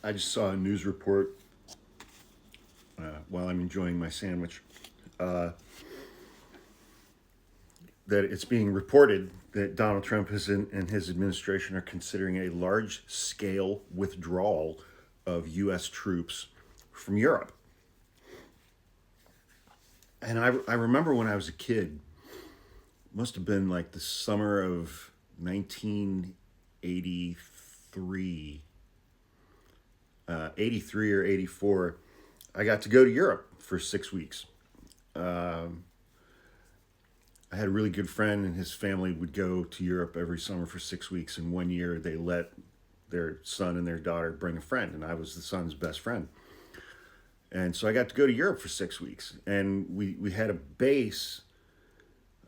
I just saw a news report while I'm enjoying my sandwich that it's being reported that Donald Trump and his administration are considering a large scale withdrawal of U.S. troops from Europe. And I remember when I was a kid, must have been like the summer of 1983, 83 or 84. I got to go to Europe for 6 weeks. Um, I had a really good friend, and his family would go to Europe every summer for 6 weeks. And one year, they let their son and their daughter bring a friend, and I was the son's best friend. And so I got to go to Europe for 6 weeks, and we had a base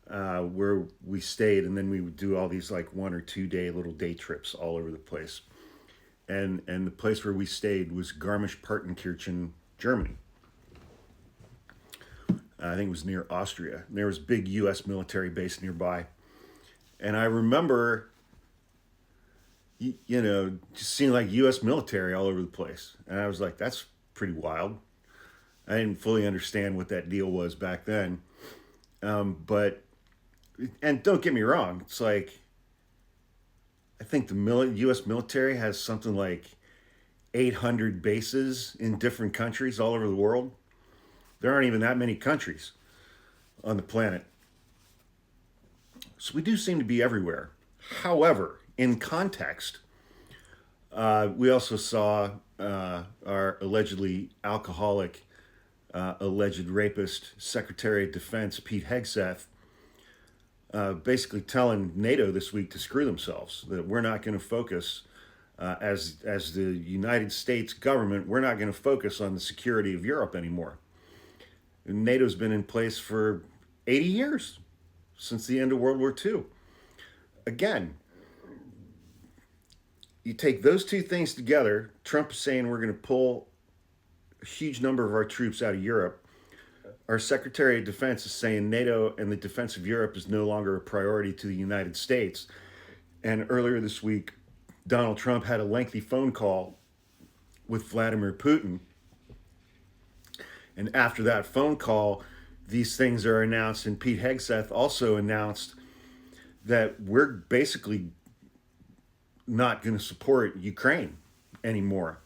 where we stayed, and then we would do all these like 1 or 2 day little day trips all over the place. And the place where we stayed was Garmisch-Partenkirchen, Germany. I think it was near Austria. And there was a big U.S. military base nearby. And I remember, just seeing like U.S. military all over the place. And I was like, that's pretty wild. I didn't fully understand what that deal was back then. But, and don't get me wrong, it's like, I think the U.S. military has something like 800 bases in different countries all over the world. There aren't even that many countries on the planet. So we do seem to be everywhere. However, in context, we also saw our allegedly alcoholic, alleged rapist Secretary of Defense Pete Hegseth basically telling NATO this week to screw themselves, that we're not going to focus, as the United States government, we're not going to focus on the security of Europe anymore. And NATO's been in place for 80 years, since the end of World War II. Again, you take those two things together. Trump is saying we're going to pull a huge number of our troops out of Europe. Our Secretary of Defense is saying NATO and the defense of Europe is no longer a priority to the United States. And earlier this week, Donald Trump had a lengthy phone call with Vladimir Putin. And after that phone call, these things are announced. And Pete Hegseth also announced that we're basically not going to support Ukraine anymore.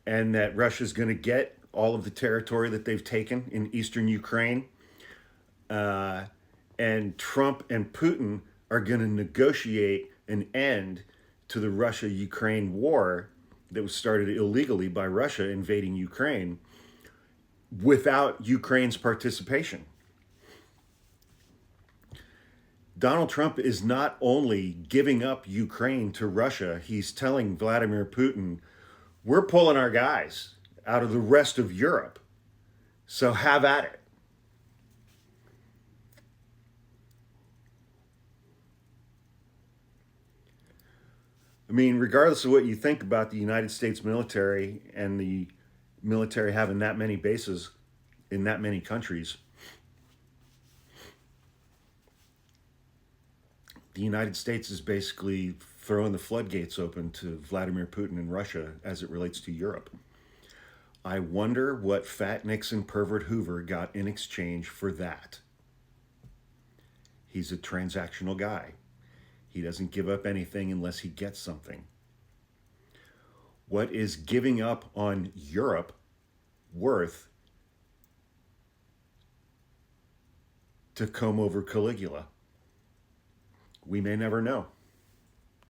And that Russia's going to get all of the territory that they've taken in eastern Ukraine. And Trump and Putin are going to negotiate an end to the Russia-Ukraine war that was started illegally by Russia invading Ukraine without Ukraine's participation. Donald Trump is not only giving up Ukraine to Russia, he's telling Vladimir Putin, we're pulling our guys out of the rest of Europe. So have at it. I mean, regardless of what you think about the United States military and the military having that many bases in that many countries, the United States is basically throwing the floodgates open to Vladimir Putin and Russia as it relates to Europe. I wonder what Fat Nixon Pervert Hoover got in exchange for that. He's a transactional guy. He doesn't give up anything unless he gets something. What is giving up on Europe worth to comb over Caligula? We may never know.